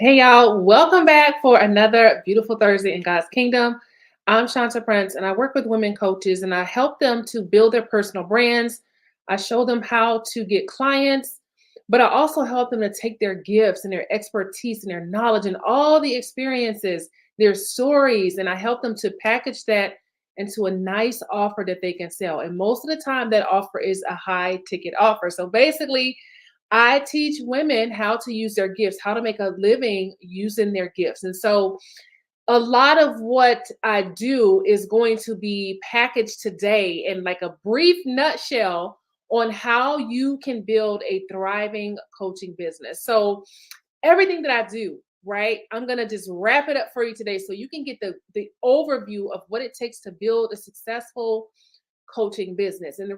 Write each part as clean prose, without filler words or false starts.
Hey y'all, welcome back for another beautiful Thursday in God's Kingdom. I'm Shanta Prince and I work with women coaches and I help them to build their personal brands. I show them how to get clients, but I also help them to take their gifts and their expertise and their knowledge and all the experiences, their stories, and I help them to package that into a nice offer that they can sell. And most of the time, that offer is a high ticket offer. So basically, I teach women how to use their gifts, how to make a living using their gifts. And so a lot of what I do is going to be packaged today in like a brief nutshell on how you can build a thriving coaching business. So everything that I do, right? I'm going to just wrap it up for you today so you can get the overview of what it takes to build a successful coaching business. And the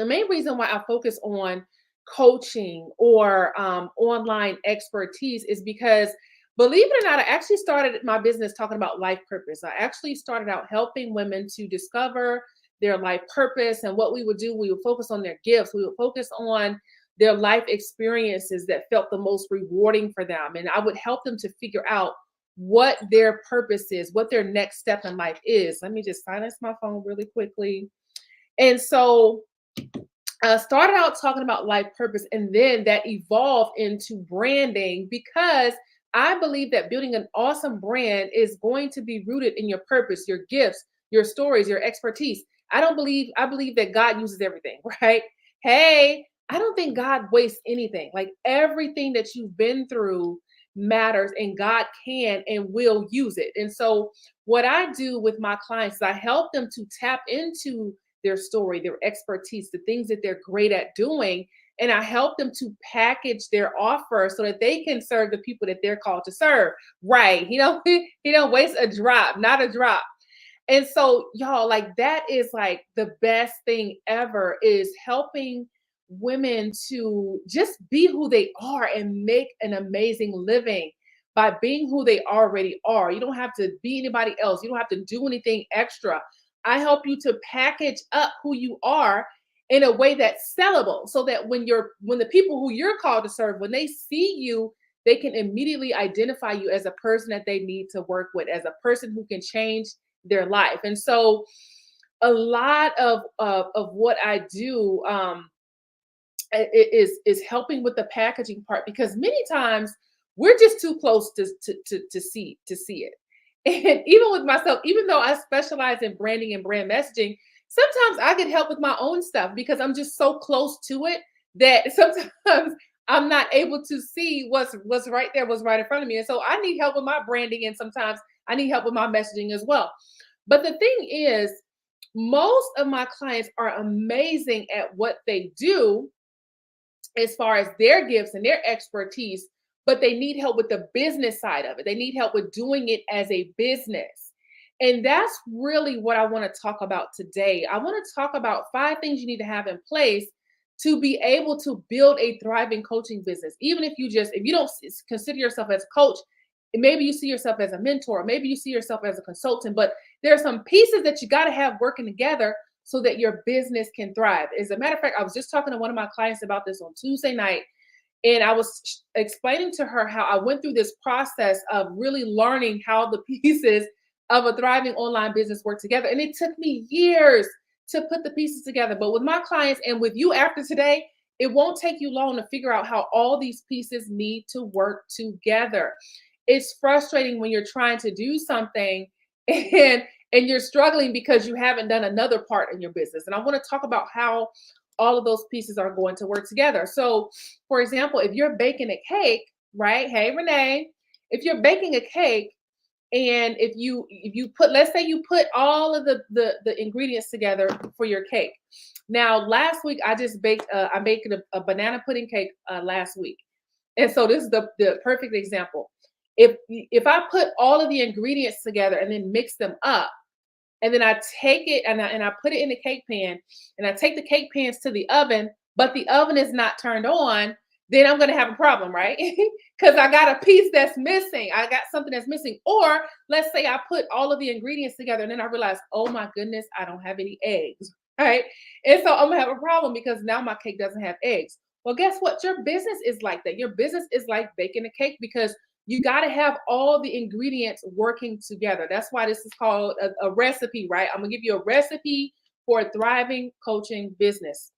main reason why I focus on coaching or online expertise is because, believe it or not, I actually started my business talking about life purpose. I actually started out helping women to discover their life purpose. And what we would do, we would focus on their gifts, we would focus on their life experiences that felt the most rewarding for them. And I would help them to figure out what their purpose is, what their next step in life is. Let me just silence my phone really quickly. And so started out talking about life purpose, and then that evolved into branding because I believe that building an awesome brand is going to be rooted in your purpose, your gifts, your stories, your expertise. I believe that God uses everything, right? Hey, I don't think God wastes anything. Like everything that you've been through matters, and God can and will use it. And so, what I do with my clients is I help them to tap into their story, their expertise, the things that they're great at doing. And I help them to package their offer so that they can serve the people that they're called to serve. Right. He don't waste a drop, not a drop. And so, y'all, like that is like the best thing ever is helping women to just be who they are and make an amazing living by being who they already are. You don't have to be anybody else. You don't have to do anything extra. I help you to package up who you are in a way that's sellable so that when the people who you're called to serve, when they see you, they can immediately identify you as a person that they need to work with, as a person who can change their life. And so a lot of what I do is helping with the packaging part because many times we're just too close to see it. And even with myself, even though I specialize in branding and brand messaging, sometimes I get help with my own stuff because I'm just so close to it that sometimes I'm not able to see what's right there, what's right in front of me. And so I need help with my branding, and sometimes I need help with my messaging as well. But the thing is, most of my clients are amazing at what they do as far as their gifts and their expertise, but they need help with the business side of it. They need help with doing it as a business. And that's really what I want to talk about today. I want to talk about 5 things you need to have in place to be able to build a thriving coaching business. Even if you don't consider yourself as a coach, maybe you see yourself as a mentor, maybe you see yourself as a consultant, but there are some pieces that you got to have working together so that your business can thrive. As a matter of fact, I was just talking to one of my clients about this on Tuesday night, and I was explaining to her how I went through this process of really learning how the pieces of a thriving online business work together. And it took me years to put the pieces together. But with my clients and with you after today, it won't take you long to figure out how all these pieces need to work together. It's frustrating when you're trying to do something and you're struggling because you haven't done another part in your business. And I want to talk about how all of those pieces are going to work together. So, for example, if you're baking a cake, right? Hey, Renee, if you're baking a cake and if you put, let's say you put all of the ingredients together for your cake. Now, last week I baked a banana pudding cake last week. And so this is the perfect example. If I put all of the ingredients together and then mix them up, and then I take it and I put it in the cake pan, and I take the cake pans to the oven, but the oven is not turned on, then I'm going to have a problem, right? Because I got a piece that's missing. I got something that's missing. Or let's say I put all of the ingredients together and then I realize, oh my goodness, I don't have any eggs, right? And so I'm going to have a problem because now my cake doesn't have eggs. Well, guess what? Your business is like that. Your business is like baking a cake because you got to have all the ingredients working together. That's why this is called a recipe, right? I'm gonna give you a recipe for a thriving coaching business.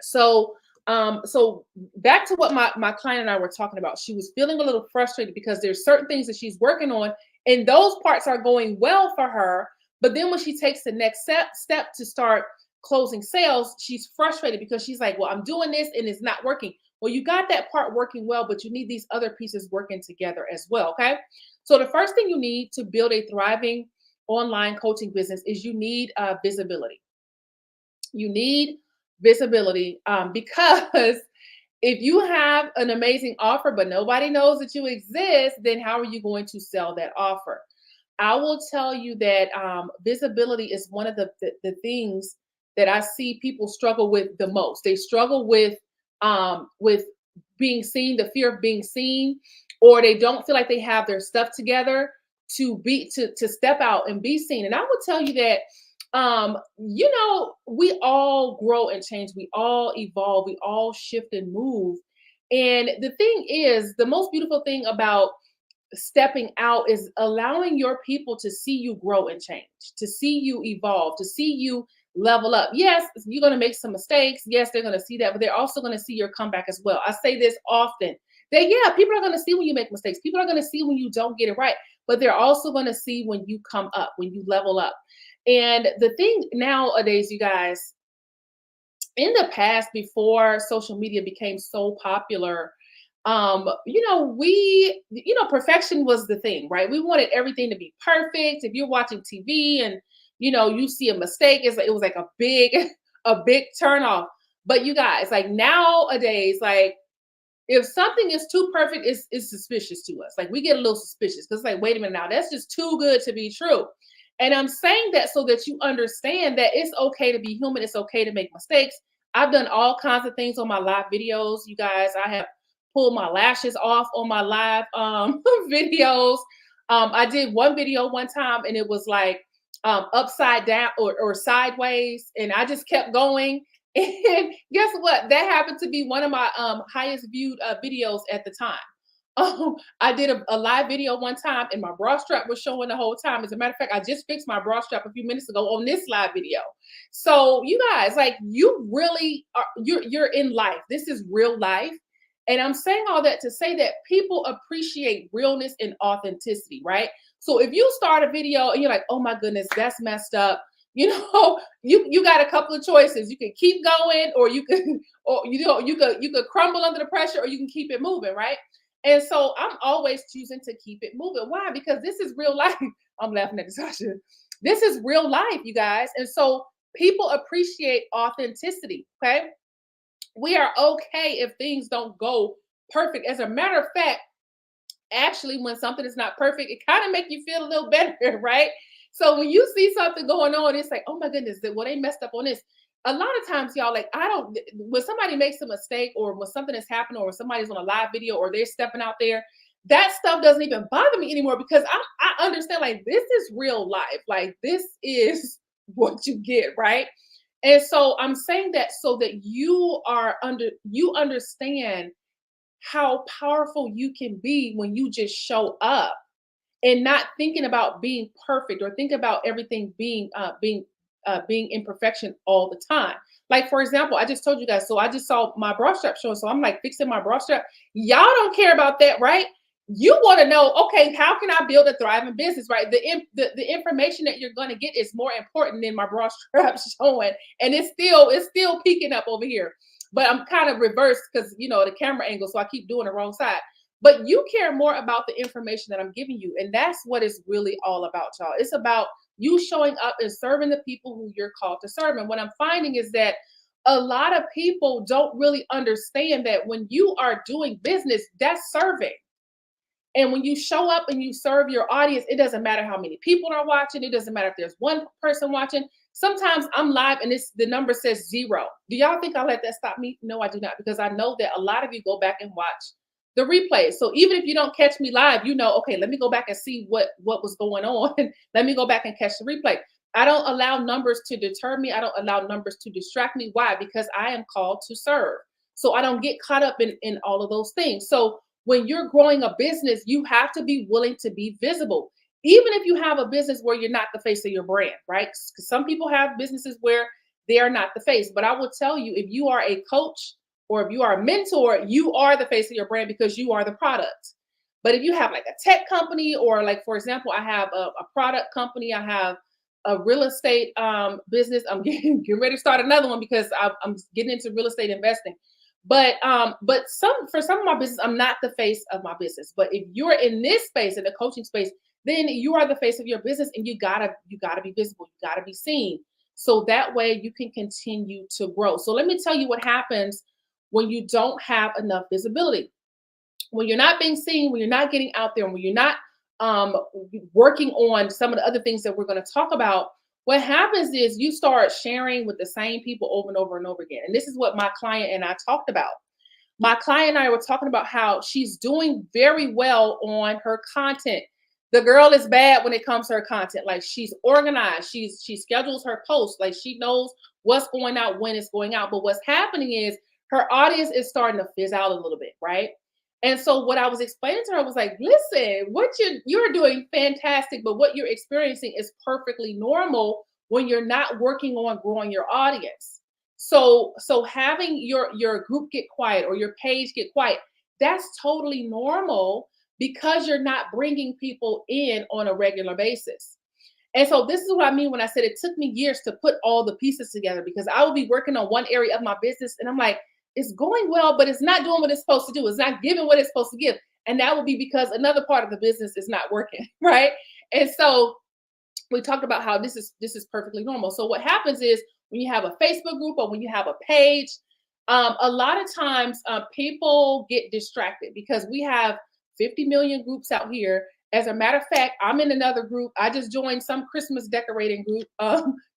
So back to what my client and I were talking about. She was feeling a little frustrated because there's certain things that she's working on, and those parts are going well for her. But then when she takes the next step to start closing sales, she's frustrated because she's like, well, I'm doing this and it's not working. Well, you got that part working well, but you need these other pieces working together as well. Okay. So the first thing you need to build a thriving online coaching business is you need visibility. You need visibility, because if you have an amazing offer but nobody knows that you exist, then how are you going to sell that offer? I will tell you that visibility is one of the things that I see people struggle with the most. They struggle with being seen, the fear of being seen, or they don't feel like they have their stuff together to step out and be seen. And I will tell you that we all grow and change, we all evolve, we all shift and move. And the thing is, the most beautiful thing about stepping out is allowing your people to see you grow and change, to see you evolve, to see you level up. Yes, you're going to make some mistakes. Yes, they're going to see that, but they're also going to see your comeback as well. I say this often that, yeah, people are going to see when you make mistakes. People are going to see when you don't get it right, but they're also going to see when you come up, when you level up. And the thing nowadays, you guys, in the past, before social media became so popular, perfection was the thing, right? We wanted everything to be perfect. If you're watching TV and you see a mistake, it was like a big a big turn off. But you guys, like nowadays, like if something is too perfect, it's suspicious to us. Like we get a little suspicious because like, wait a minute now, that's just too good to be true. And I'm saying that so that you understand that it's okay to be human. It's okay to make mistakes. I've done all kinds of things on my live videos. You guys, I have pulled my lashes off on my live videos. I did one video one time and it was like upside down or sideways. And I just kept going. And guess what? That happened to be one of my highest viewed videos at the time. I did a live video one time and my bra strap was showing the whole time. As a matter of fact, I just fixed my bra strap a few minutes ago on this live video. So you guys, like you really are, you're in life. This is real life. And I'm saying all that to say that people appreciate realness and authenticity, right? So if you start a video and you're like, oh my goodness, that's messed up, you got a couple of choices. You can keep going, or you can, or you could crumble under the pressure, or you can keep it moving, right? And so I'm always choosing to keep it moving. Why? Because this is real life. I'm laughing at Sasha. This is real life, you guys. And so people appreciate authenticity. Okay. We are okay if things don't go perfect. As a matter of fact, actually, when something is not perfect, it kind of make you feel a little better, right? So when you see something going on, it's like, oh my goodness, well, they messed up on this. A lot of times, y'all, like when somebody makes a mistake or when something has happened or when somebody's on a live video or they're stepping out there, that stuff doesn't even bother me anymore because I understand like this is real life. Like this is what you get, right? And so I'm saying that so that you understand how powerful you can be when you just show up and not thinking about being perfect or think about everything being imperfection all the time. Like for example, I just told you guys, so I just saw my bra strap showing, so I'm like fixing my bra strap. Y'all don't care about that, right? You want to know, okay, how can I build a thriving business, right? The information that you're going to get is more important than my bra strap showing, and it's still peeking up over here. But I'm kind of reversed because the camera angle, so I keep doing the wrong side. But you care more about the information that I'm giving you. And that's what it's really all about, y'all. It's about you showing up and serving the people who you're called to serve. And what I'm finding is that a lot of people don't really understand that when you are doing business, that's serving. And when you show up and you serve your audience, it doesn't matter how many people are watching. It doesn't matter if there's one person watching. Sometimes I'm live and the number says 0. Do y'all think I'll let that stop me? No, I do not, because I know that a lot of you go back and watch the replay. So even if you don't catch me live, okay, let me go back and see what was going on. Let me go back and catch the replay. I don't allow numbers to deter me. I don't allow numbers to distract me. Why? Because I am called to serve. So I don't get caught up in all of those things. So when you're growing a business, you have to be willing to be visible. Even if you have a business where you're not the face of your brand, right? Because some people have businesses where they are not the face. But I will tell you, if you are a coach or if you are a mentor, you are the face of your brand because you are the product. But if you have like a tech company, or like, for example, I have a product company, I have a real estate business. I'm getting ready to start another one because I'm getting into real estate investing. But for some of my business, I'm not the face of my business. But if you're in this space, in the coaching space, then you are the face of your business, and you gotta be visible, you gotta be seen. So that way you can continue to grow. So let me tell you what happens when you don't have enough visibility. When you're not being seen, when you're not getting out there, when you're not um, working on some of the other things that we're going to talk about, what happens is you start sharing with the same people over and over and over again. And this is what my client and I talked about. My client and I were talking about how she's doing very well on her content. The girl is bad when it comes to her content. Like, she's organized. She schedules her posts. Like, she knows what's going out, when it's going out. But what's happening is her audience is starting to fizz out a little bit, right? And so what I was explaining to her was like, listen, what you're doing fantastic, but what you're experiencing is perfectly normal when you're not working on growing your audience. So having your group get quiet or your page get quiet, that's totally normal because you're not bringing people in on a regular basis. And so this is what I mean when I said it took me years to put all the pieces together, because I would be working on one area of my business and I'm like, it's going well, but it's not doing what it's supposed to do. It's not giving what it's supposed to give. And that would be because another part of the business is not working, right? And so we talked about how this is perfectly normal. So what happens is when you have a Facebook group or when you have a page, a lot of times people get distracted because we have 50 million groups out here. As a matter of fact, I'm in another group. I just joined some Christmas decorating group.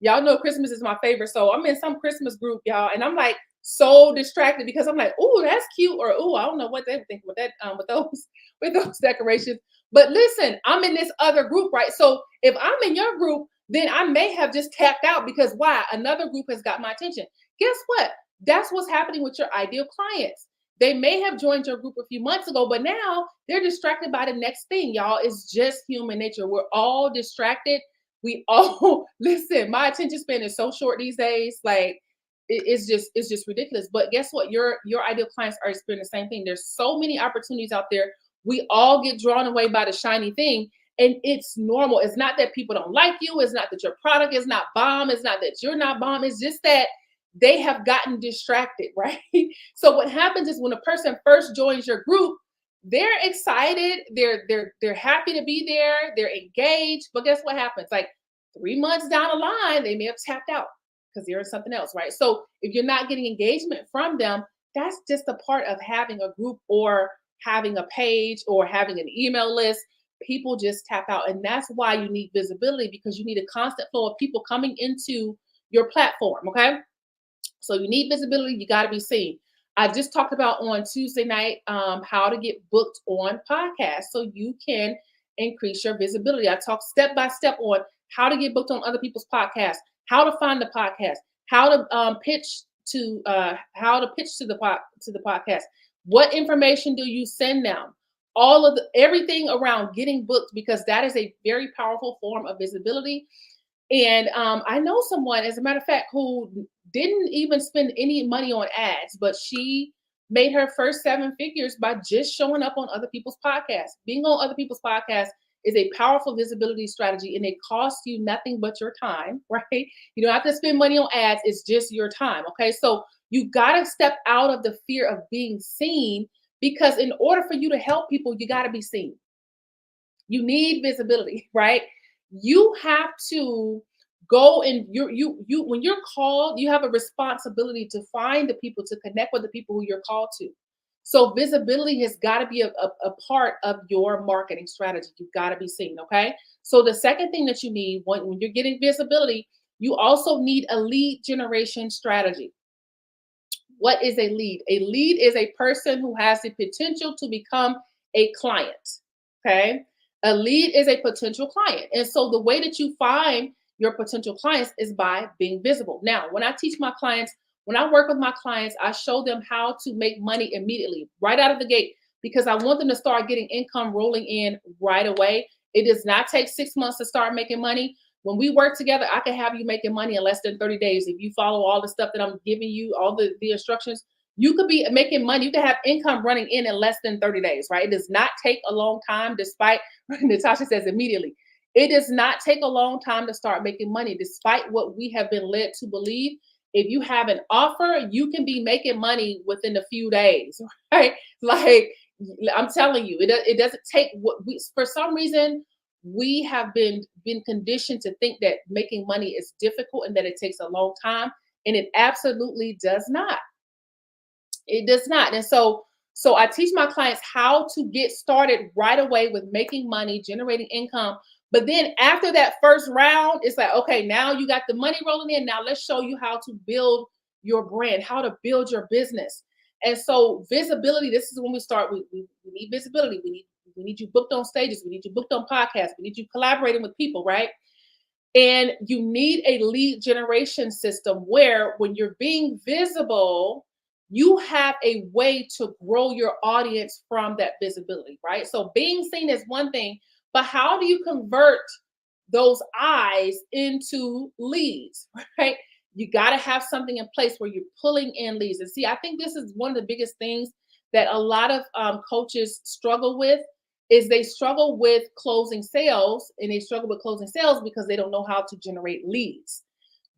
Y'all know Christmas is my favorite, so I'm in some Christmas group, y'all, and I'm like so distracted because I'm like, oh, that's cute, or oh, I don't know what they think with that, with those decorations. But listen, I'm in this other group, right? So if I'm in your group, then I may have just tapped out because why? Another group has got my attention. Guess what? That's what's happening with your ideal clients. They may have joined your group a few months ago, but now they're distracted by the next thing, y'all. It's just human nature. We're all distracted. We all listen. My attention span is so short these days. Like, it's just ridiculous. But guess what? Your ideal clients are experiencing the same thing. There's so many opportunities out there. We all get drawn away by the shiny thing, and it's normal. It's not that people don't like you. It's not that your product is not bomb. It's not that you're not bomb. It's just that they have gotten distracted, right? So what happens is when a person first joins your group, they're excited, they're happy to be there, they're engaged. But guess what happens? Like 3 months down the line, they may have tapped out because they're in something else, right? So if you're not getting engagement from them, that's just a part of having a group or having a page or having an email list. People just tap out. And that's why you need visibility, because you need a constant flow of people coming into your platform. Okay. So you need visibility. You got to be seen. I just talked about on Tuesday night how to get booked on podcasts so you can increase your visibility. I talked step by step on how to get booked on other people's podcasts, how to find the podcast, how to pitch to the podcast. What information do you send them? Everything around getting booked, because that is a very powerful form of visibility. And I know someone, as a matter of fact, who didn't even spend any money on ads, but she made her first 7 figures by just showing up on other people's podcasts. Being on other people's podcasts is a powerful visibility strategy, and it costs you nothing but your time, right? You don't have to spend money on ads. It's just your time. Okay. So you got to step out of the fear of being seen, because in order for you to help people, you got to be seen. You need visibility, right? You have to go and you when you're called, you have a responsibility to find the people, to connect with the people who you're called to. So visibility has got to be a part of your marketing strategy. You've got to be seen. Okay. So the second thing that you need when you're getting visibility, you also need a lead generation strategy. What is a lead? A lead is a person who has the potential to become a client. Okay. A lead is a potential client. And so the way that you find your potential clients is by being visible. Now, when I teach my clients, When I work with my clients, I show them how to make money immediately, right out of the gate, because I want them to start getting income rolling in right away. It does not take 6 months to start making money. When we work together, I can have you making money in less than 30 days. If you follow all the stuff that I'm giving you, all the instructions, you could be making money. You can have income running in less than 30 days, right? It does not take a long time, despite Natasha says immediately. It does not take a long time to start making money, despite what we have been led to believe. If you have an offer, you can be making money within a few days, right? Like I'm telling you, it doesn't take what we, for some reason, we have been conditioned to think that making money is difficult and that it takes a long time, and it absolutely does not. It does not. And so I teach my clients how to get started right away with making money, generating income. But then after that first round, it's like, okay, now you got the money rolling in. Now let's show you how to build your brand, how to build your business. And so visibility, this is when we start. We need visibility. We need you booked on stages. We need you booked on podcasts. We need you collaborating with people, right? And you need a lead generation system where when you're being visible, you have a way to grow your audience from that visibility, right? So being seen is one thing, but how do you convert those eyes into leads, right? You got to have something in place where you're pulling in leads. And see, I think this is one of the biggest things that a lot of coaches struggle with is they struggle with closing sales, and they struggle with closing sales because they don't know how to generate leads.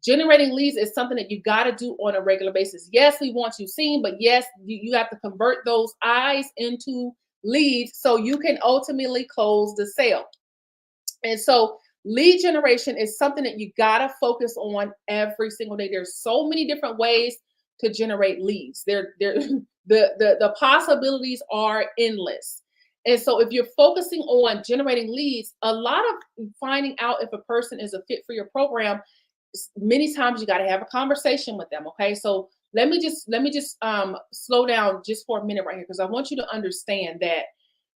Generating leads is something that you got to do on a regular basis. Yes, we want you seen, but yes, you have to convert those eyes into leads so you can ultimately close the sale. And so lead generation is something that you got to focus on every single day. There's so many different ways to generate leads. The possibilities are endless. And so if you're focusing on generating leads, a lot of finding out if a person is a fit for your program, many times you got to have a conversation with them. Okay. So let me just slow down just for a minute right here, because I want you to understand that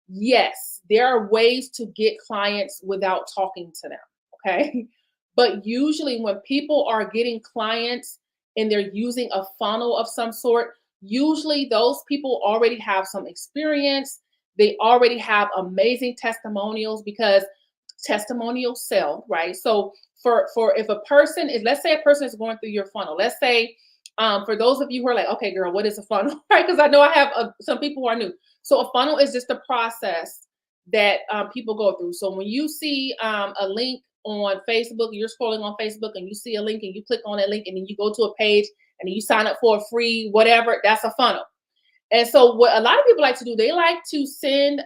yes, there are ways to get clients without talking to them. Okay. But usually when people are getting clients and they're using a funnel of some sort, usually those people already have some experience. They already have amazing testimonials, because testimonials sell, right? So for if a person is, let's say a person is going through your funnel, let's say for those of you who are like, okay, girl, what is a funnel? Right? Because I know I have some people who are new. So a funnel is just a process that people go through. So when you see a link on Facebook, you're scrolling on Facebook and you see a link and you click on that link and then you go to a page and then you sign up for a free whatever, that's a funnel. And so what a lot of people like to do, they like to send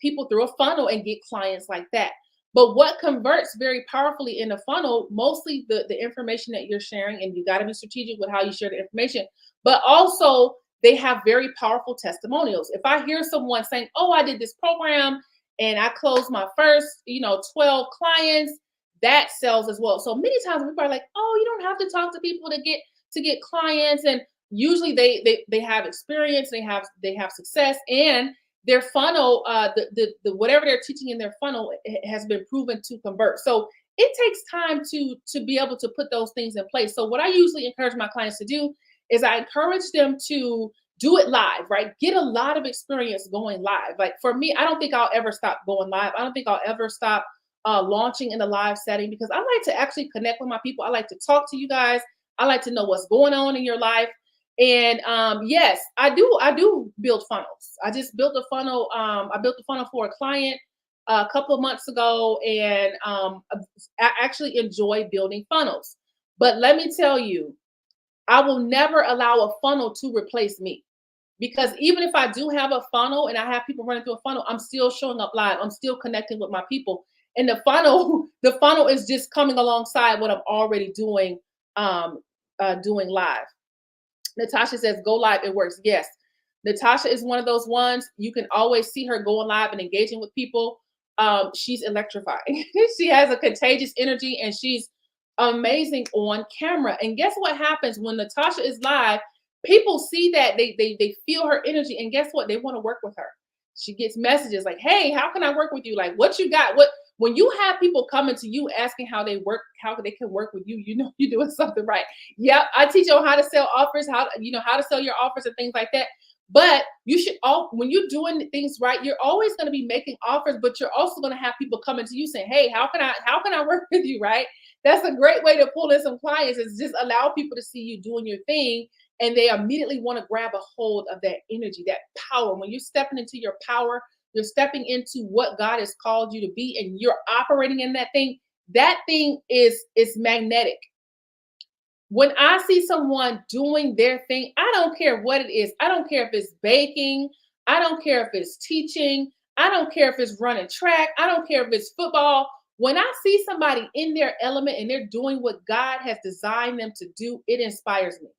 people through a funnel and get clients like that. But what converts very powerfully in a funnel, mostly the information that you're sharing, and you got to be strategic with how you share the information, but also they have very powerful testimonials. If I hear someone saying, oh, I did this program and I closed my first, 12 clients, that sells as well. So many times people are like, oh, you don't have to talk to people to get clients. And usually they have experience, they have success, and their funnel, the whatever they're teaching in their funnel has been proven to convert. So it takes time to be able to put those things in place. So what I usually encourage my clients to do is I encourage them to do it live, right? Get a lot of experience going live. Like for me, I don't think I'll ever stop going live. I don't think I'll ever stop launching in a live setting, because I like to actually connect with my people. I like to talk to you guys. I like to know what's going on in your life. And yes, I do build funnels. I just built a funnel. I built a funnel for a client a couple of months ago, and I actually enjoy building funnels. But let me tell you, I will never allow a funnel to replace me, because even if I do have a funnel and I have people running through a funnel, I'm still showing up live. I'm still connecting with my people, and the funnel, the funnel is just coming alongside what I'm already doing live. Natasha says, go live, it works. Yes. Natasha is one of those ones. You can always see her going live and engaging with people. She's electrifying. She has a contagious energy and she's amazing on camera. And guess what happens when Natasha is live? People see that, they feel her energy, and guess what? They want to work with her. She gets messages like, hey, how can I work with you? Like, what you got? when you have people coming to you asking how they work, how they can work with you, you know you're doing something right. Yep, I teach you how to sell offers, how to sell your offers and things like that. But you should all when you're doing things right, you're always going to be making offers, but you're also going to have people coming to you saying, "Hey, how can I work with you?" Right? That's a great way to pull in some clients. Is just allow people to see you doing your thing, and they immediately want to grab a hold of that energy, that power. When you're stepping into your power, you're stepping into what God has called you to be, and you're operating in that thing. That thing is magnetic. When I see someone doing their thing, I don't care what it is. I don't care if it's baking. I don't care if it's teaching. I don't care if it's running track. I don't care if it's football. When I see somebody in their element and they're doing what God has designed them to do, it inspires me.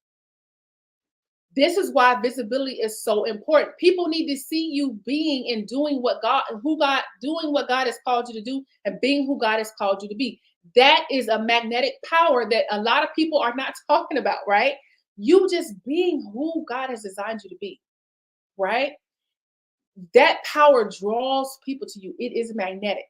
This is why visibility is so important. People need to see you being and doing doing what God has called you to do and being who God has called you to be. That is a magnetic power that a lot of people are not talking about, right? You just being who God has designed you to be, right? That power draws people to you. It is magnetic.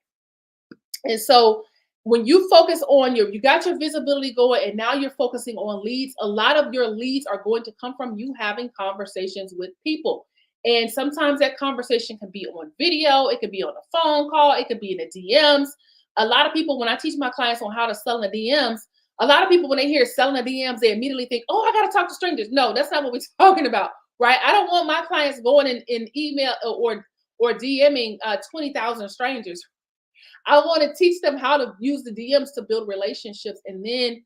And so when you focus on you got your visibility going and now you're focusing on leads, a lot of your leads are going to come from you having conversations with people. And sometimes that conversation can be on video, it could be on a phone call, it could be in the DMs. A lot of people, when I teach my clients on how to sell in the DMs, a lot of people, when they hear selling the DMs, they immediately think, oh, I got to talk to strangers. No, that's not what we're talking about, right? I don't want my clients going in email or DMing 20,000 strangers. I want to teach them how to use the DMs to build relationships and then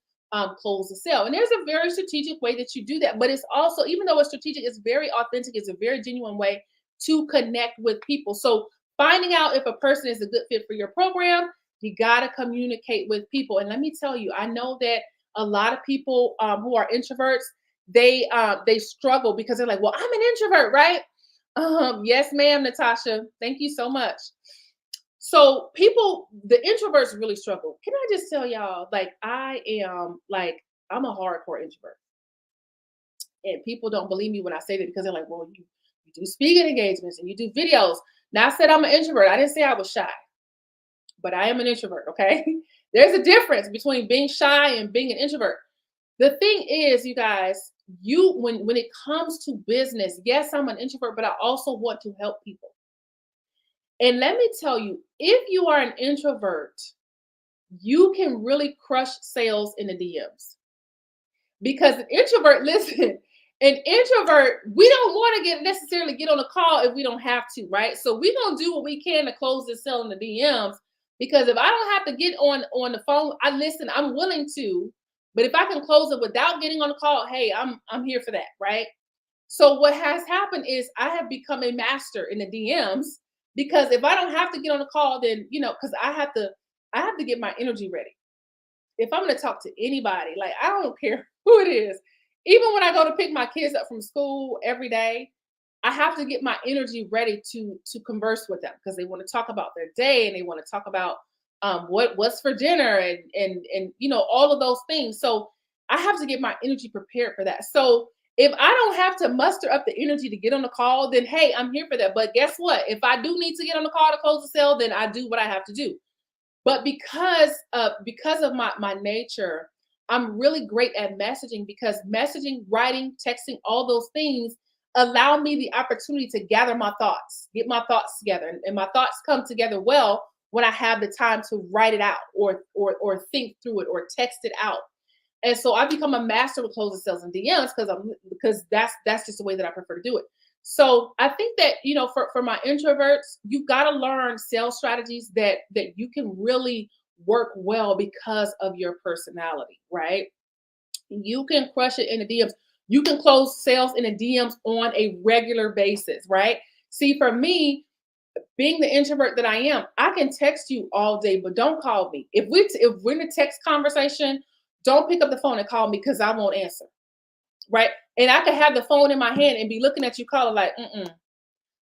close the sale. And there's a very strategic way that you do that. But it's also, even though it's strategic, it's very authentic. It's a very genuine way to connect with people. So finding out if a person is a good fit for your program, you got to communicate with people. And let me tell you, I know that a lot of people who are introverts, they struggle because they're like, well, I'm an introvert, right? Yes, ma'am, Natasha. Thank you so much. So the introverts really struggle. Can I just tell y'all, I'm a hardcore introvert. And people don't believe me when I say that because they're like, well, you do speaking engagements and you do videos. Now I said I'm an introvert. I didn't say I was shy, but I am an introvert, okay? There's a difference between being shy and being an introvert. The thing is, you guys, when it comes to business, yes, I'm an introvert, but I also want to help people. And let me tell you, if you are an introvert, you can really crush sales in the DMs. Because an introvert, listen, an introvert, we don't want to necessarily get on a call if we don't have to, right? So we're gonna do what we can to close this sale in the DMs. Because if I don't have to get on the phone, I'm willing to, but if I can close it without getting on a call, hey, I'm here for that, right? So what has happened is I have become a master in the DMs because if I don't have to get on a call, then because I have to get my energy ready. If I'm going to talk to anybody, like I don't care who it is, even when I go to pick my kids up from school every day, I have to get my energy ready to converse with them because they want to talk about their day and they want to talk about what's for dinner and all of those things. So I have to get my energy prepared for that. So if I don't have to muster up the energy to get on the call, then hey, I'm here for that. But guess what? If I do need to get on the call to close the sale, then I do what I have to do. But because of my nature, I'm really great at messaging because messaging, writing, texting, all those things allow me the opportunity to gather my thoughts, get my thoughts together. And my thoughts come together well when I have the time to write it out or think through it or text it out. And so I become a master with closing sales and DMs because that's just the way that I prefer to do it. So I think that for my introverts, you got to learn sales strategies that you can really work well because of your personality, right? You can crush it in the DMs. You can close sales in the DMs on a regular basis, right? See, for me, being the introvert that I am, I can text you all day, but don't call me. If we're in a text conversation, don't pick up the phone and call me because I won't answer, right? And I could have the phone in my hand and be looking at you calling like,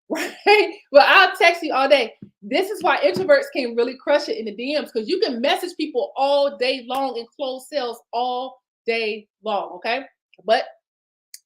right? Well, I'll text you all day. This is why introverts can really crush it in the DMs because you can message people all day long and close sales all day long, okay? But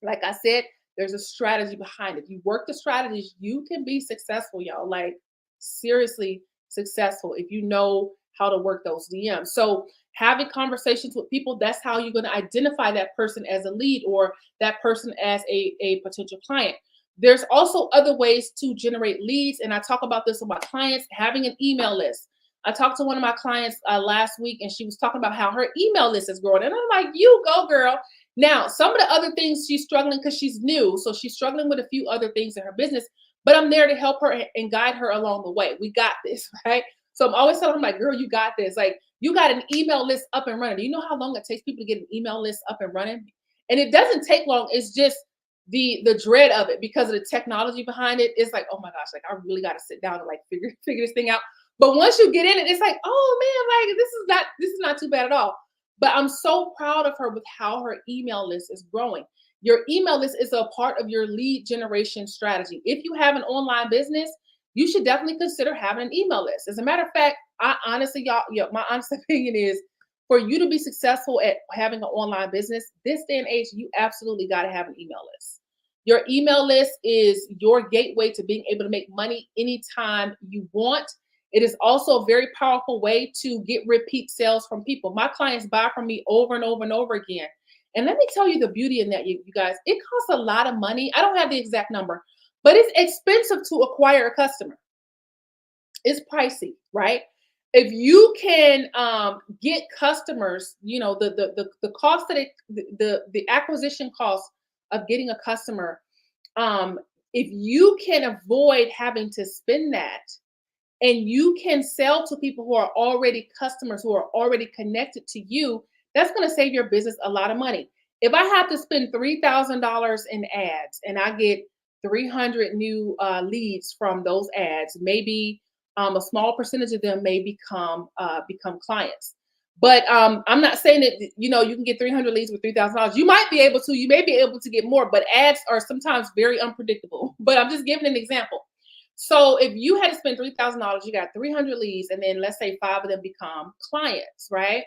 like I said, there's a strategy behind it. You work the strategies, you can be successful, y'all. Like seriously, successful, if you know how to work those DMs. So having conversations with people, that's how you're going to identify that person as a lead or that person as a potential client. There's also other ways to generate leads. And I talk about this with my clients, having an email list. I talked to one of my clients last week, and she was talking about how her email list is growing. And I'm like, you go, girl. Now, some of the other things she's struggling because she's new. So she's struggling with a few other things in her business, but I'm there to help her and guide her along the way. We got this, right? So I'm always telling her, like, girl, you got this. Like, you got an email list up and running. Do you know how long it takes people to get an email list up and running? And it doesn't take long. It's just the dread of it because of the technology behind it. It's like, oh my gosh, like I really got to sit down and like figure this thing out. But once you get in it, it's like, oh man, like this is not too bad at all. But I'm so proud of her with how her email list is growing. Your email list is a part of your lead generation strategy. If you have an online business, you should definitely consider having an email list. As a matter of fact, I honestly, my honest opinion is for you to be successful at having an online business, this day and age, you absolutely got to have an email list. Your email list is your gateway to being able to make money anytime you want. It is also a very powerful way to get repeat sales from people. My clients buy from me over and over and over again. And let me tell you the beauty in that, you guys, it costs a lot of money. I don't have the exact number, but it's expensive to acquire a customer. It's pricey, right? If you can get customers, you know, the cost that the acquisition cost of getting a customer, if you can avoid having to spend that and you can sell to people who are already customers, who are already connected to you, that's going to save your business a lot of money. If I have to spend $3,000 in ads and I get 300 new leads from those ads, maybe a small percentage of them may become clients. But I'm not saying that you can get 300 leads with $3,000. You might be able to. You may be able to get more, but ads are sometimes very unpredictable. But I'm just giving an example. So if you had to spend $3,000, you got 300 leads, and then let's say 5 of them become clients, right?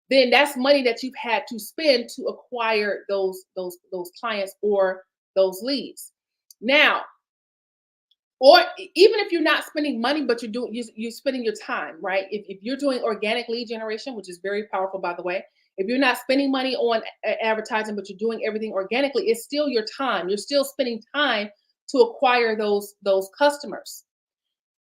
Then that's money that you've had to spend to acquire those clients or those leads. Now, or even if you're not spending money, but you're spending your time, right? If you're doing organic lead generation, which is very powerful, by the way, if you're not spending money on advertising, but you're doing everything organically, it's still your time. You're still spending time to acquire those customers.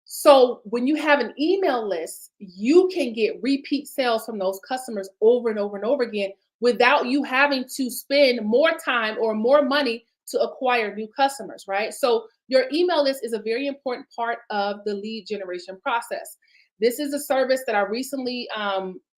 So when you have an email list, you can get repeat sales from those customers over and over and over again without you having to spend more time or more money to acquire new customers, right? So your email list is a very important part of the lead generation process. This is a service that I recently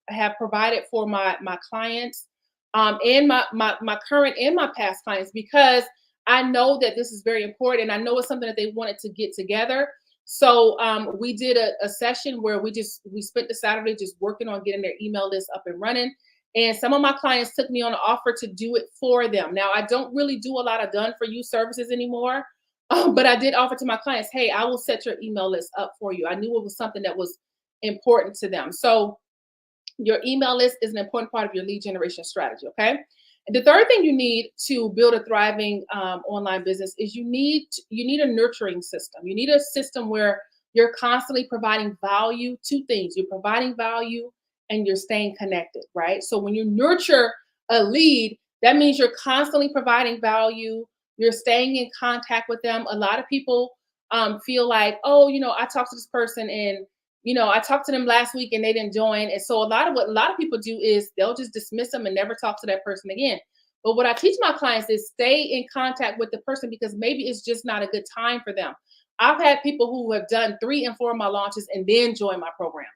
have provided for my clients and my current and my past clients because I know that this is very important and I know it's something that they wanted to get together. So we did a session where we spent the Saturday just working on getting their email list up and running. And some of my clients took me on an offer to do it for them. Now, I don't really do a lot of done for you services anymore, but I did offer to my clients, hey, I will set your email list up for you. I knew it was something that was important to them. So your email list is an important part of your lead generation strategy, okay? And the third thing you need to build a thriving online business is you need a nurturing system. You need a system where you're constantly providing value. Two things: you're providing value and you're staying connected, right? So when you nurture a lead, that means you're constantly providing value. You're staying in contact with them. A lot of people feel like, oh, I talked to this person and I talked to them last week and they didn't join. And so what a lot of people do is they'll just dismiss them and never talk to that person again. But what I teach my clients is stay in contact with the person because maybe it's just not a good time for them. I've had people who have done 3 and 4 of my launches and then join my program.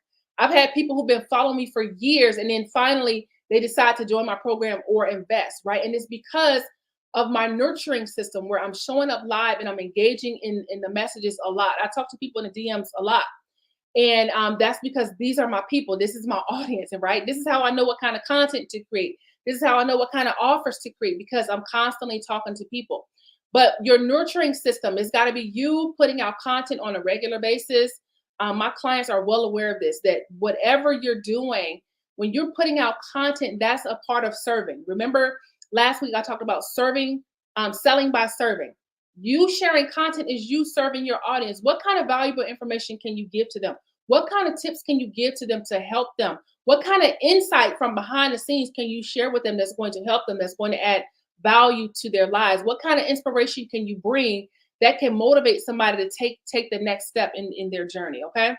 I've had people who've been following me for years and then finally they decide to join my program or invest, right? And it's because of my nurturing system where I'm showing up live and I'm engaging in the messages a lot. I talk to people in the DMs a lot. And that's because these are my people. This is my audience, and right? This is how I know what kind of content to create. This is how I know what kind of offers to create because I'm constantly talking to people. But your nurturing system, it's got to be you putting out content on a regular basis. My clients are well aware of this, that whatever you're doing, when you're putting out content, that's a part of serving. Remember last week I talked about serving, selling by serving. You sharing content is you serving your audience. What kind of valuable information can you give to them? What kind of tips can you give to them to help them? What kind of insight from behind the scenes can you share with them that's going to help them, that's going to add value to their lives? What kind of inspiration can you bring that can motivate somebody to take the next step in their journey? Okay.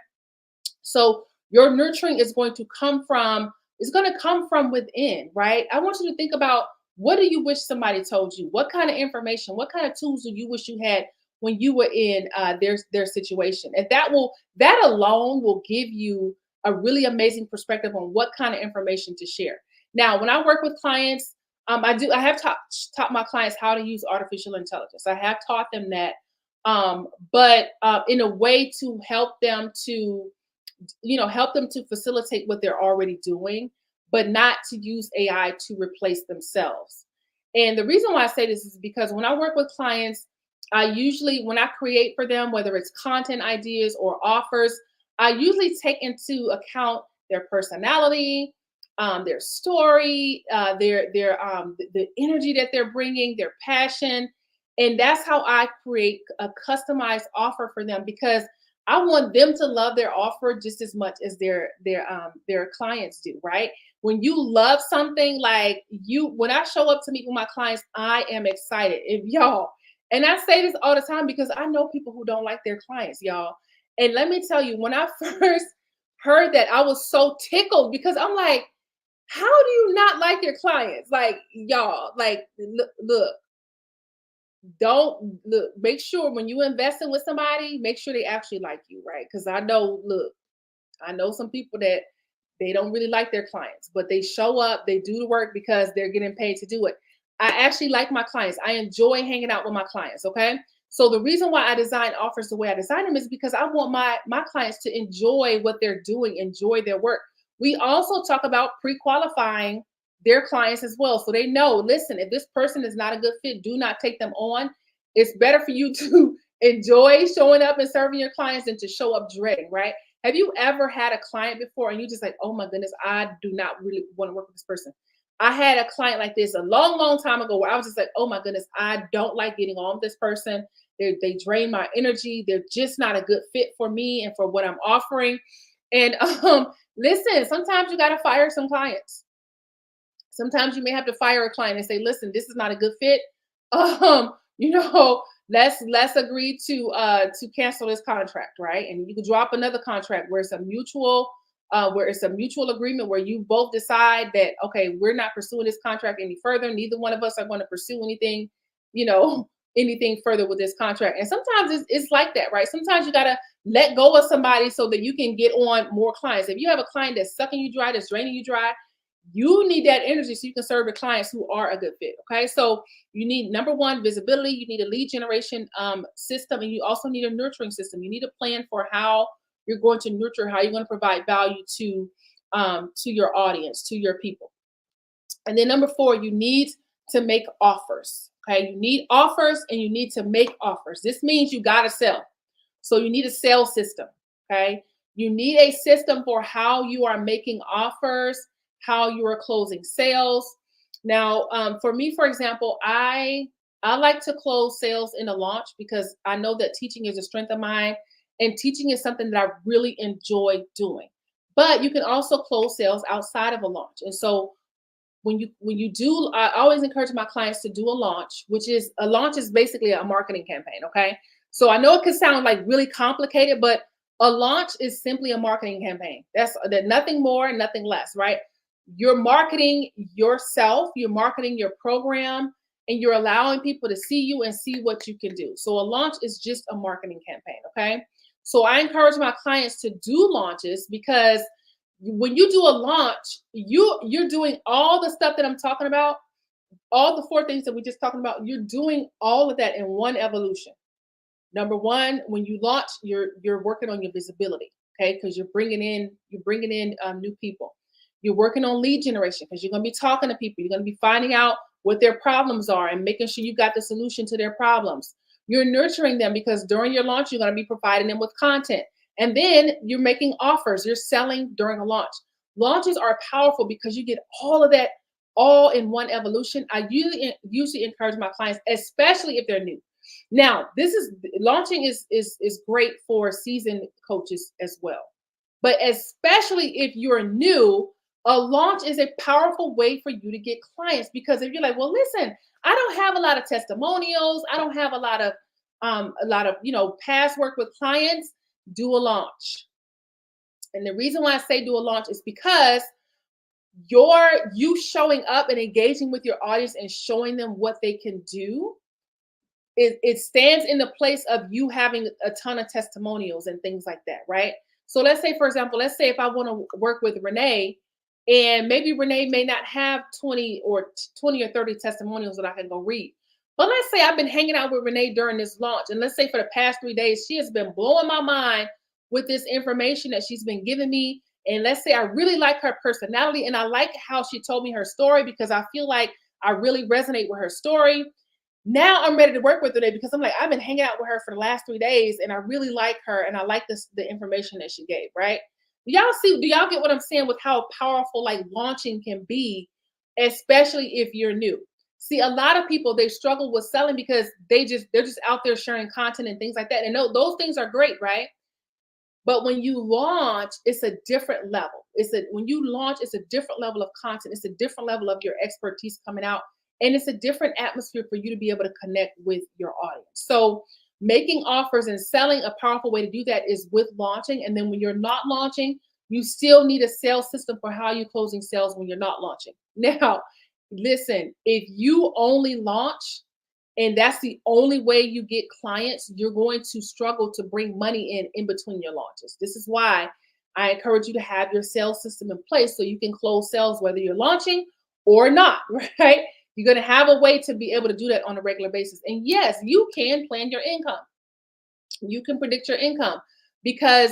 So your nurturing is going to come from, it's going to come from within, right? I want you to think about, what do you wish somebody told you? What kind of information, what kind of tools do you wish you had when you were in their situation? And that alone will give you a really amazing perspective on what kind of information to share. Now, when I work with clients, I have taught my clients how to use artificial intelligence. I have taught them that, but in a way to help them to, help them to facilitate what they're already doing, but not to use AI to replace themselves. And the reason why I say this is because when I work with clients, I usually, when I create for them, whether it's content ideas or offers, I usually take into account their personality, their story, the energy that they're bringing, their passion, and that's how I create a customized offer for them, because I want them to love their offer just as much as their clients do, right? When you love something, like when I show up to meet with my clients, I am excited. If y'all, and I say this all the time because I know people who don't like their clients, y'all. And let me tell you, when I first heard that, I was so tickled, because I'm like, how do you not like your clients? Like, y'all, like, look, don't look, make sure when you investing with somebody, make sure they actually like you, right? Because I know, look, I know some people that they don't really like their clients, but they show up, they do the work because they're getting paid to do it. I actually like my clients. I enjoy hanging out with my clients. Okay. So the reason why I design offers the way I design them is because I want my clients to enjoy what they're doing, enjoy their work. We also talk about pre-qualifying their clients as well. So they know, listen, if this person is not a good fit, do not take them on. It's better for you to enjoy showing up and serving your clients than to show up dreading, right? Have you ever had a client before and you just like, oh my goodness, I do not really want to work with this person? I had a client like this a long, long time ago where I was just like, oh my goodness, I don't like getting on with this person. They drain my energy. They're just not a good fit for me and for what I'm offering. And listen, sometimes you got to fire some clients. Sometimes you may have to fire a client and say, listen, this is not a good fit. Um, you know, let's agree to cancel this contract, right? And you can drop another contract where it's a mutual agreement where you both decide that, okay, we're not pursuing this contract any further. Neither one of us are going to pursue anything, you know, anything further with this contract. And sometimes it's like that, right? Sometimes you gotta let go of somebody so that you can get on more clients. If you have a client that's sucking you dry, that's draining you dry, you need that energy so you can serve the clients who are a good fit. Okay. So you need, number one, visibility. You need a lead generation system, and you also need a nurturing system. You need a plan for how you're going to nurture, how you're going to provide value to your audience, to your people. And then number four, you need to make offers. Okay. You need offers and you need to make offers. This means you got to sell. So you need a sales system. Okay. You need a system for how you are making offers, how you are closing sales. Now, for me, for example, I like to close sales in a launch because I know that teaching is a strength of mine, and teaching is something that I really enjoy doing. But you can also close sales outside of a launch. And so when you do, I always encourage my clients to do a launch, a launch is basically a marketing campaign. Okay. So I know it can sound like really complicated, but a launch is simply a marketing campaign. That's that, nothing more, nothing less, right? You're marketing yourself, you're marketing your program, and you're allowing people to see you and see what you can do. So a launch is just a marketing campaign. Okay. So I encourage my clients to do launches because when you do a launch, you're doing all the stuff that I'm talking about, all the four things that we just talking about. You're doing all of that in one evolution. Number one, when you launch, you're working on your visibility, okay? Because you're bringing in new people. You're working on lead generation because you're going to be talking to people. You're going to be finding out what their problems are and making sure you got the solution to their problems. You're nurturing them because during your launch, you're going to be providing them with content. And then you're making offers. You're selling during a launch. Launches are powerful because you get all of that all in one evolution. I usually encourage my clients, especially if they're new. Now, this is launching is great for seasoned coaches as well. But especially if you're new, a launch is a powerful way for you to get clients, because if you're like, well, listen, I don't have a lot of testimonials, I don't have a lot of past work with clients, do a launch. And the reason why I say do a launch is because you showing up and engaging with your audience and showing them what they can do, it stands in the place of you having a ton of testimonials and things like that, right? So let's say, for example, let's say if I want to work with Renee, and maybe Renee may not have 20 or 30 testimonials that I can go read. But let's say I've been hanging out with Renee during this launch, and let's say for the past 3 days, she has been blowing my mind with this information that she's been giving me. And let's say I really like her personality and I like how she told me her story, because I feel like I really resonate with her story. Now I'm ready to work with her today, because I'm like, I've been hanging out with her for the last 3 days and I really like her and I like the information that she gave, right? Do y'all get what I'm saying with how powerful like launching can be, especially if you're new? See, a lot of people, they struggle with selling because they're just out there sharing content and things like that. And those things are great, right? But when you launch, it's a different level. When you launch, it's a different level of content. It's a different level of your expertise coming out. And it's a different atmosphere for you to be able to connect with your audience. So making offers and selling, a powerful way to do that is with launching. And then when you're not launching, you still need a sales system for how you're closing sales when you're not launching. Now, listen, if you only launch, and that's the only way you get clients, you're going to struggle to bring money in between your launches. This is why I encourage you to have your sales system in place so you can close sales whether you're launching or not, right? You're going to have a way to be able to do that on a regular basis. And yes, you can plan your income. You can predict your income, because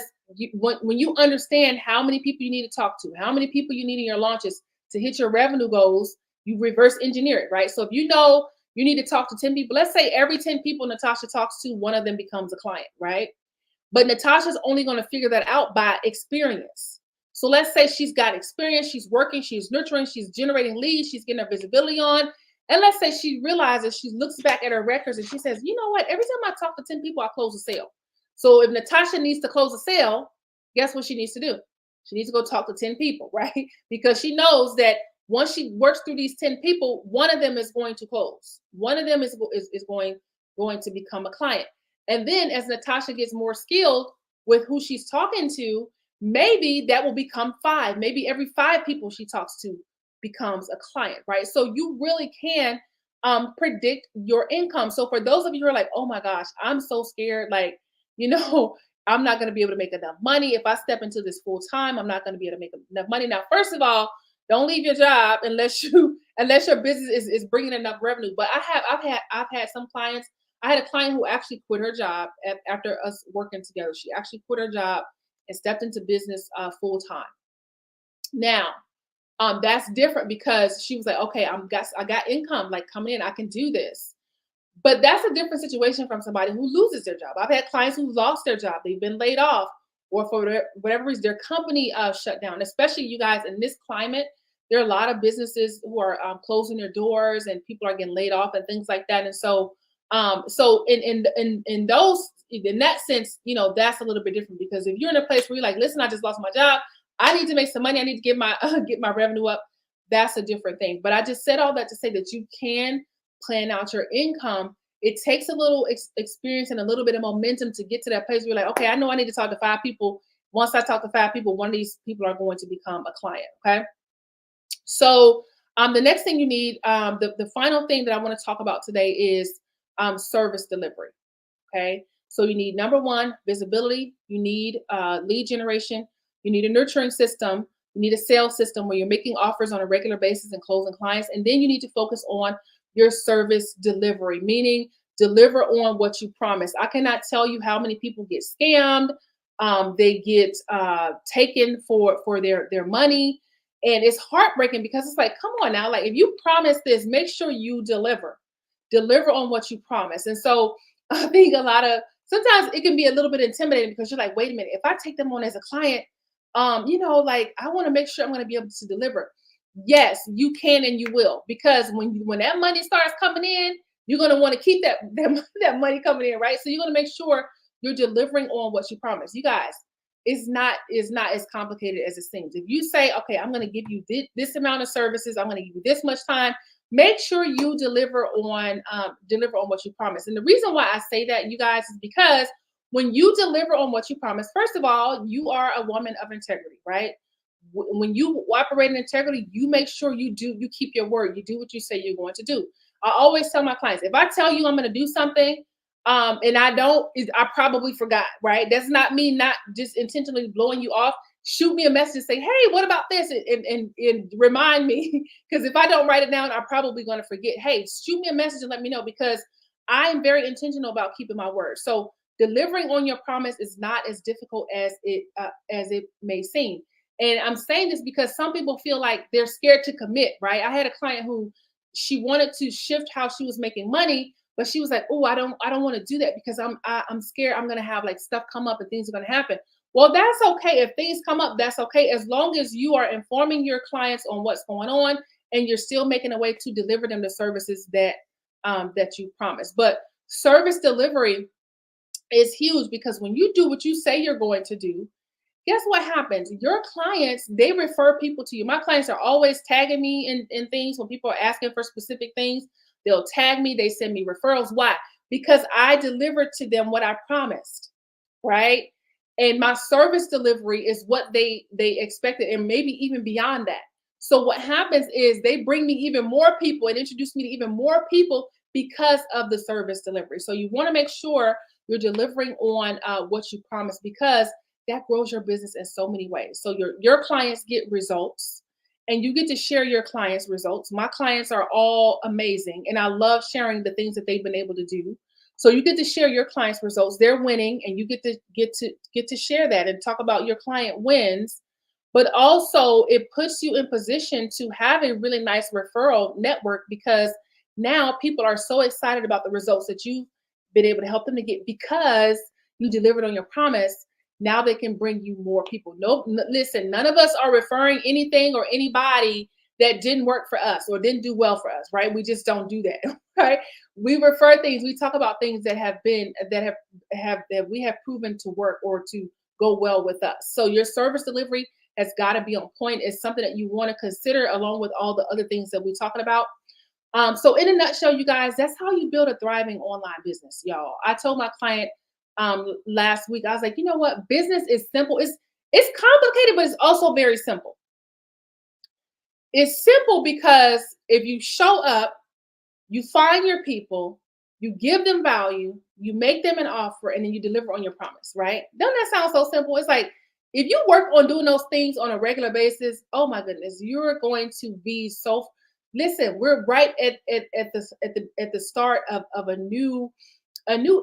when you understand how many people you need to talk to, how many people you need in your launches to hit your revenue goals, you reverse engineer it, right? So if you know you need to talk to 10 people, let's say every 10 people Natasha talks to, one of them becomes a client, right? But Natasha's only going to figure that out by experience. So let's say she's got experience, she's working, she's nurturing, she's generating leads, she's getting her visibility on. And let's say she realizes, she looks back at her records and she says, you know what? Every time I talk to 10 people, I close a sale. So if Natasha needs to close a sale, guess what she needs to do? She needs to go talk to 10 people, right? Because she knows that once she works through these 10 people, one of them is going to close. One of them is going to become a client. And then as Natasha gets more skilled with who she's talking to, maybe that will become 5. Maybe every 5 people she talks to becomes a client, right? So you really can predict your income. So for those of you who are like, oh my gosh, I'm so scared, like, I'm not going to be able to make enough money. If I step into this full time, I'm not going to be able to make enough money. Now, first of all, don't leave your job unless your business is bringing enough revenue. But I've had some clients. I had a client who actually quit her job after us working together. She actually quit her job and stepped into business full time. Now, that's different because she was like, okay, I got income like coming in. I can do this. But that's a different situation from somebody who loses their job. I've had clients who lost their job. They've been laid off, or for whatever reason, their company shut down. Especially you guys in this climate, there are a lot of businesses who are closing their doors and people are getting laid off and things like that. And so, in that sense, that's a little bit different, because if you're in a place where you're like, listen, I just lost my job, I need to make some money, I need to get my get my revenue up, that's a different thing. But I just said all that to say that you can plan out your income. It takes a little experience and a little bit of momentum to get to that place where you're like, okay, I know I need to talk to 5 people. Once I talk to 5 people, one of these people are going to become a client. Okay. So the next thing you need, the final thing that I want to talk about today is service delivery. Okay. So you need, number 1, visibility. You need lead generation. You need a nurturing system. You need a sales system where you're making offers on a regular basis and closing clients. And then you need to focus on your service delivery, meaning deliver on what you promise. I cannot tell you how many people get scammed. They get taken for their money. And it's heartbreaking because it's like, come on now, like if you promise this, make sure you deliver on what you promise. And so I think sometimes it can be a little bit intimidating because you're like, wait a minute, if I take them on as a client, like I want to make sure I'm going to be able to deliver. Yes, you can and you will, because when that money starts coming in, you're going to want to keep that money coming in, right? So you're going to make sure you're delivering on what you promise. You guys, is not as complicated as it seems. If you say, okay, I'm going to give you this amount of services, I'm going to give you this much time. Make sure you deliver on what you promise. And the reason why I say that, you guys, is because when you deliver on what you promise, first of all, you are a woman of integrity, right? When you operate in integrity, you make sure you keep your word. You do what you say you're going to do. I always tell my clients, if I tell you I'm going to do something, and I don't, I probably forgot, right? That's not me not just intentionally blowing you off. Shoot me a message and say, hey, what about this? And remind me, because if I don't write it down, I'm probably going to forget. Hey, shoot me a message and let me know, because I am very intentional about keeping my word. So delivering on your promise is not as difficult as it may seem. And I'm saying this because some people feel like they're scared to commit, right? I had a client who, she wanted to shift how she was making money, but she was like, oh, I don't want to do that because I'm scared I'm going to have like stuff come up and things are going to happen. Well, that's okay. If things come up, that's okay, as long as you are informing your clients on what's going on and you're still making a way to deliver them the services that you promised. But service delivery is huge, because when you do what you say you're going to do, guess what happens? Your clients, they refer people to you. My clients are always tagging me in things when people are asking for specific things. They'll tag me, they send me referrals. Why? Because I delivered to them what I promised, right? And my service delivery is what they expected, and maybe even beyond that. So what happens is they bring me even more people and introduce me to even more people because of the service delivery. So you want to make sure you're delivering on what you promised, because that grows your business in so many ways. So your clients get results, and you get to share your clients' results. My clients are all amazing, and I love sharing the things that they've been able to do. So you get to share your clients' results. They're winning, and you get to share that and talk about your client wins. But also, it puts you in position to have a really nice referral network, because now people are so excited about the results that you've been able to help them to get, because you delivered on your promise. Now they can bring you more people. No, listen, none of us are referring anything or anybody that didn't work for us or didn't do well for us, right? We just don't do that, right? We refer things, we talk about things that that we have proven to work or to go well with us. So your service delivery has got to be on point. It's something that you want to consider along with all the other things that we're talking about. So in a nutshell, you guys, that's how you build a thriving online business, y'all. I told my client last week, I was like, you know what? Business is simple. It's complicated, but it's also very simple. It's simple because if you show up, you find your people, you give them value, you make them an offer, and then you deliver on your promise, right? Doesn't that sound so simple? It's like, if you work on doing those things on a regular basis, oh my goodness, you're going to be so. Listen, we're right at the start of a new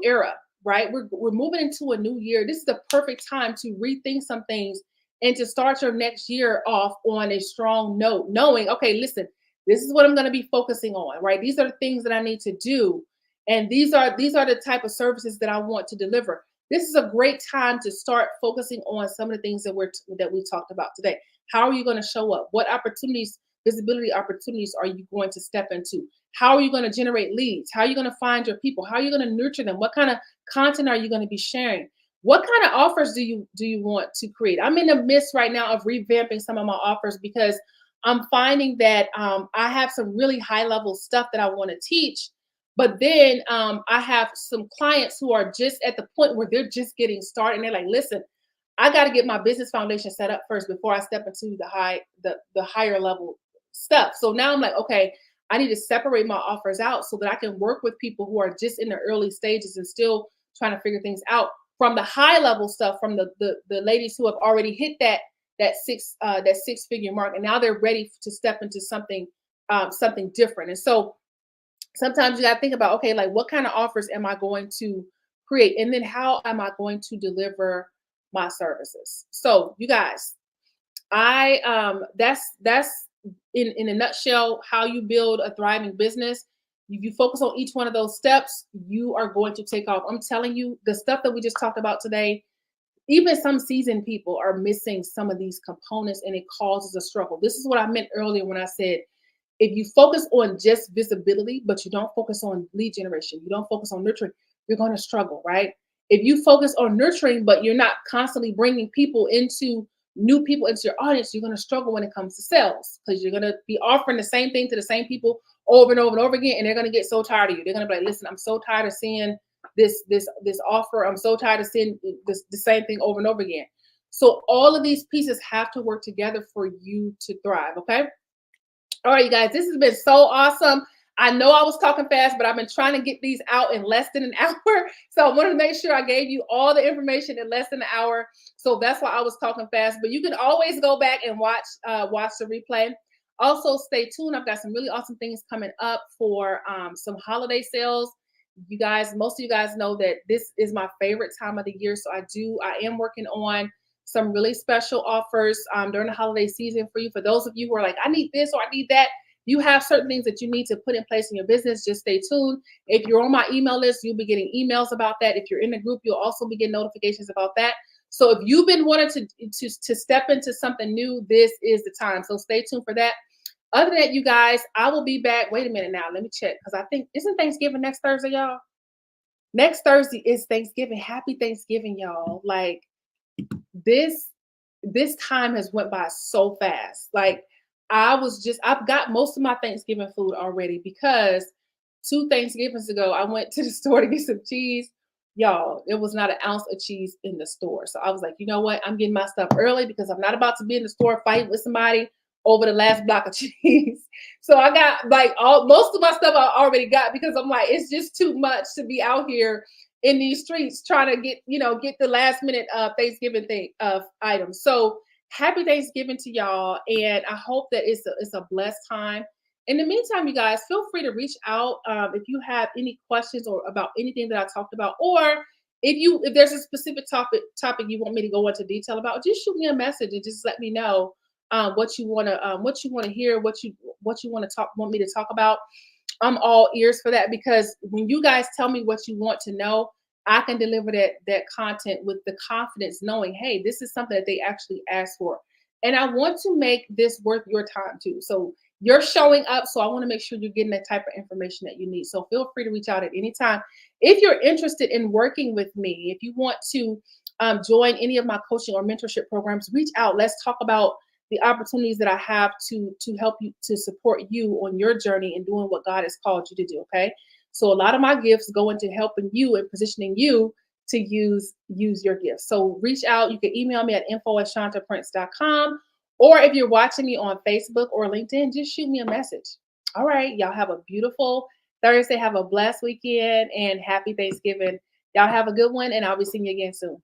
era, right? We're moving into a new year. This is the perfect time to rethink some things and to start your next year off on a strong note, knowing, okay, listen, this is what I'm going to be focusing on, right? These are the things that I need to do, and these are the type of services that I want to deliver. This is a great time to start focusing on some of the things that we talked about today. How are you going to show up? What opportunities, visibility opportunities, are you going to step into? How are you going to generate leads? How are you going to find your people? How are you going to nurture them? What kind of content are you going to be sharing? What kind of offers do you want to create? I'm in the midst right now of revamping some of my offers, because I'm finding that I have some really high level stuff that I want to teach, but then I have some clients who are just at the point where they're just getting started, and they're like, listen, I got to get my business foundation set up first before I step into the higher level stuff. So now I'm like, okay, I need to separate my offers out so that I can work with people who are just in the early stages and still trying to figure things out, from the high level stuff, from the ladies who have already hit that six figure mark, and now they're ready to step into something different. And so sometimes you got to think about, okay, like, what kind of offers am I going to create, and then how am I going to deliver my services? So you guys, that's in a nutshell how you build a thriving business. If you focus on each one of those steps, you are going to take off. I'm telling you, the stuff that we just talked about today, even some seasoned people are missing some of these components, and it causes a struggle. This is what I meant earlier when I said, if you focus on just visibility, but you don't focus on lead generation, you don't focus on nurturing, you're going to struggle, right? If you focus on nurturing, but you're not constantly bringing new people into your audience, you're going to struggle when it comes to sales because you're going to be offering the same thing to the same people over and over and over again, and they're going to get so tired of you. They're going to be like, listen, I'm so tired of seeing this offer. I'm so tired of seeing the same thing over and over again. So all of these pieces have to work together for you to thrive. Okay. All right, you guys, this has been so awesome. I know I was talking fast, but I've been trying to get these out in less than an hour. So I wanted to make sure I gave you all the information in less than an hour. So that's why I was talking fast. But you can always go back and watch the replay. Also, stay tuned. I've got some really awesome things coming up for some holiday sales. You guys, most of you guys know that this is my favorite time of the year. So I am working on some really special offers during the holiday season for you. For those of you who are like, I need this or I need that, you have certain things that you need to put in place in your business. Just stay tuned. If you're on my email list, you'll be getting emails about that. If you're in the group, you'll also be getting notifications about that. So if you've been wanting to step into something new, this is the time. So stay tuned for that. Other than that, you guys, I will be back. Wait a minute now. Let me check because I think isn't Thanksgiving next Thursday, y'all? Next Thursday is Thanksgiving. Happy Thanksgiving, y'all. Like this time has went by so fast. Like I've got most of my Thanksgiving food already because 2 Thanksgivings ago I went to the store to get some cheese. Y'all, there was not an ounce of cheese in the store. So I was like, you know what? I'm getting my stuff early because I'm not about to be in the store fighting with somebody over the last block of cheese. So I got like most of my stuff I already got because I'm like, it's just too much to be out here in these streets trying to get the last minute Thanksgiving thing items. So happy Thanksgiving to y'all, and I hope that it's a blessed time. In the meantime, you guys, feel free to reach out if you have any questions or about anything that I talked about, or if there's a specific topic you want me to go into detail about, just shoot me a message and just let me know what you want to hear, what you want me to talk about. I'm all ears for that because when you guys tell me what you want to know, I can deliver that content with the confidence knowing, hey, this is something that they actually asked for. And I want to make this worth your time too. So you're showing up. So I want to make sure you're getting that type of information that you need. So feel free to reach out at any time. If you're interested in working with me, if you want to join any of my coaching or mentorship programs, reach out. Let's talk about the opportunities that I have to help you, to support you on your journey and doing what God has called you to do. Okay. So a lot of my gifts go into helping you and positioning you to use your gifts. So reach out. You can email me at info@shantaprince.com. Or if you're watching me on Facebook or LinkedIn, just shoot me a message. All right. Y'all have a beautiful Thursday. Have a blessed weekend and happy Thanksgiving. Y'all have a good one, and I'll be seeing you again soon.